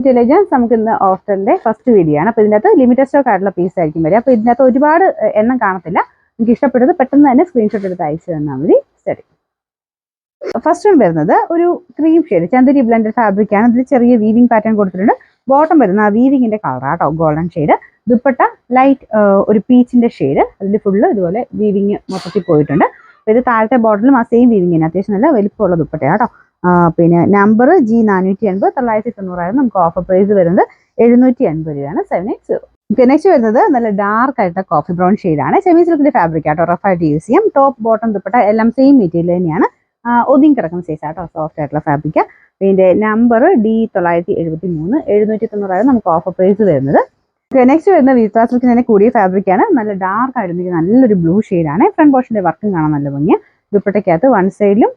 Intelligence നമുക്ക് ഇന്ന് ഓഫറിന്റെ first video ആണ്. അപ്പോൾ ഇതിനകത്ത് ലിമിറ്റഡ് സ്റ്റോക്ക് ആയിട്ടുള്ള പീസ് ആയിരിക്കും വരിക. അപ്പോൾ ഇതിനകത്ത് ഒരുപാട് എണ്ണം കാണത്തില്ല. നിങ്ങൾക്ക് ഇഷ്ടപ്പെട്ടത് പെട്ടെന്ന് തന്നെ സ്ക്രീൻഷോട്ട് എടുത്ത് അയച്ചു തന്നാൽ മതി. ശരി, ഫസ്റ്റ് വൺ വരുന്നത് ഒരു cream shade Chanderi blended fabric ആണ്. ഇതിൽ ചെറിയ വീവിംഗ് പാറ്റേൺ കൊടുത്തിട്ടുണ്ട്. ബോട്ടം വരുന്ന ആ വീവിങ്ങിന്റെ കളർ ആട്ടോ, ഗോൾഡൻ ഷെയ്ഡ്. ദുപ്പട്ട ലൈറ്റ് ഒരു പീച്ചിന്റെ ഷെയ്ഡ്. അതിൽ ഫുള്ള് ഇതുപോലെ വീവിങ് മൊത്തത്തിൽ പോയിട്ടുണ്ട്. അപ്പോൾ ഇത് താഴത്തെ ബോർഡറിലും ആ സെയിം വീവിങ്ങിന് അത്യാവശ്യം നല്ല വലിപ്പമുള്ള ദുപ്പട്ടയാട്ടോ. പിന്നെ നമ്പർ G480 990 നമുക്ക് ഓഫർ പ്രൈസ് വരുന്നത് 780 രൂപയാണ്. 780. നെക്സ്റ്റ് വരുന്നത് നല്ല ഡാർക്ക് ആയിട്ട് കോഫി ബ്രൗൺ ഷെയ്ഡാണ്. സെമി സിൽക്കിന്റെ ഫാബ്രിക് ആട്ടോ, റഫായിട്ട് യൂസ് ചെയ്യാം. ടോപ്പ് ബോട്ടം ദുപ്പട്ട എല്ലാം സെയിം മെറ്റീരിയൽ തന്നെയാണ്. ഒതുങ്ങി കിടക്കുന്ന സൈസ് ആട്ടോ, സോഫ്റ്റ് ആയിട്ടുള്ള ഫാബ്രിക്. പിന്നെ നമ്പർ D973 790 നമുക്ക് ഓഫർ പ്രൈസ് വരുന്നത്. നെക്സ്റ്റ് വരുന്ന വിസ്താ സിൽക്കിന് തന്നെ കൂടിയ ഫാബ്രിക് ആണ്. നല്ല ഡാർക്ക് ആയിട്ട് നല്ലൊരു ബ്ലൂ ഷെയ്ഡാണ്. ഫ്രണ്ട് പോർഷന്റെ വർക്കും കാണാൻ നല്ല ഭംഗിയാണ്. ദുപ്പട്ടയ്ക്കകത്ത് വൺ സൈഡിലും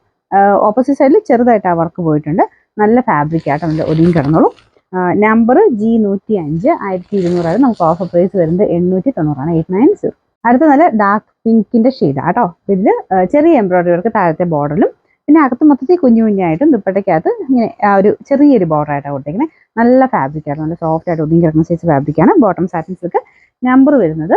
ഓപ്പോസിറ്റ് സൈഡിൽ ചെറുതായിട്ട് ആ വർക്ക് പോയിട്ടുണ്ട്. നല്ല ഫാബ്രിക് ആട്ടോ, നല്ല ഒതുങ്ങി കിടന്നോളൂ. നമ്പർ G105 1200 നമുക്ക് ഓഫർ പ്രൈസ് വരുന്നത് 890 890. അടുത്ത നല്ല ഡാർക്ക് പിങ്കിന്റെ ഷെയ്ഡാട്ടോ. ഇതിൽ ചെറിയ എംബ്രോയിഡറി വർക്ക് താഴത്തെ ബോർഡറിലും പിന്നെ അകത്ത് മൊത്തത്തിൽ കുഞ്ഞു കുഞ്ഞായിട്ടും ദുപ്പട്ടയ്ക്കകത്ത് ഇങ്ങനെ ആ ഒരു ചെറിയൊരു ബോർഡർ ആയിട്ടാണ് കൊടുത്തേക്കുന്നത്. നല്ല ഫാബ്രിക് ആയിരുന്നു, നല്ല സോഫ്റ്റ് ആയിട്ട് ഒതുങ്ങി കിടക്കുന്ന സൈസ് ഫാബ്രിക്കാണ്. Bottom satin silk. നമ്പർ വരുന്നത്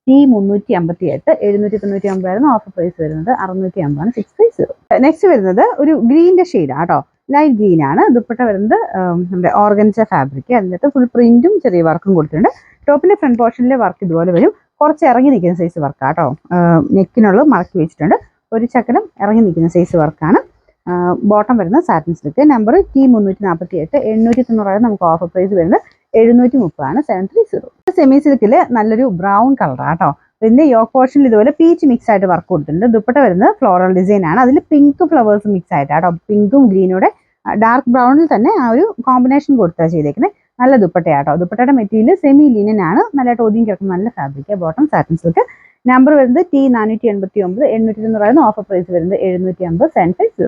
T358 799 ഓഫർ പ്രൈസ് വരുന്നത് 650 650. നെക്സ്റ്റ് വരുന്നത് ഒരു ഗ്രീനിന്റെ ഷെയ്ഡാണ് കേട്ടോ, ലൈറ്റ് ഗ്രീൻ ആണ്. ദുപ്പട്ട വരുന്നത് നമ്മുടെ ഓർഗൻസ ഫാബ്രിക്. അതിനകത്ത് ഫുൾ പ്രിന്റും ചെറിയ വർക്കും കൊടുത്തിട്ടുണ്ട്. ടോപ്പിന്റെ ഫ്രണ്ട് പോർഷനിലെ വർക്ക് ഇതുപോലെ വരും. കുറച്ച് ഇറങ്ങി നിൽക്കുന്ന സൈസ് വർക്കാട്ടോ. നെക്കിനുള്ള മടക്കി വെച്ചിട്ടുണ്ട്. ഒരു ചക്കരം ഇറങ്ങി നിൽക്കുന്ന സൈസ് വർക്കാണ്. ബോട്ടം വരുന്ന സാറ്റിൻ സിൽക്ക്. നമ്പർ T348 890 നമുക്ക് ഓഫർ പ്രൈസ് വരുന്നത് 730 730. സെമി സിൽക്കില് നല്ലൊരു ബ്രൗൺ കളറാട്ടോ. ഇതിന്റെ യോക്ക് പോർഷനിൽ ഇതുപോലെ പീച്ച് മിക്സ് ആയിട്ട് വർക്ക് കൊടുത്തിട്ടുണ്ട്. ദുപ്പട്ട വരുന്നത് ഫ്ലോറൽ ഡിസൈൻ ആണ്. അതിൽ പിങ്ക് ഫ്ലവേഴ്സ് മിക്സ് ആയിട്ടാട്ടോ, പിങ്കും ഗ്രീനൂടെ ഡാർക്ക് ബ്രൗണിൽ തന്നെ ആ ഒരു കോമ്പിനേഷൻ കൊടുത്താൽ ചെയ്തേക്കുന്നത്. നല്ല ദുപ്പട്ടയാട്ടോ. ദുപ്പട്ടയുടെ മെറ്റീരിയൽ സെമി ലിനൻ ആണ്. നല്ലതായിട്ട് ഒതുങ്ങി കിടക്കുന്ന നല്ല fabric. Bottom satin silk. Number വരുന്നത് T489 890 ഓഫർ പ്രൈസ് വരുന്നത് 750 750.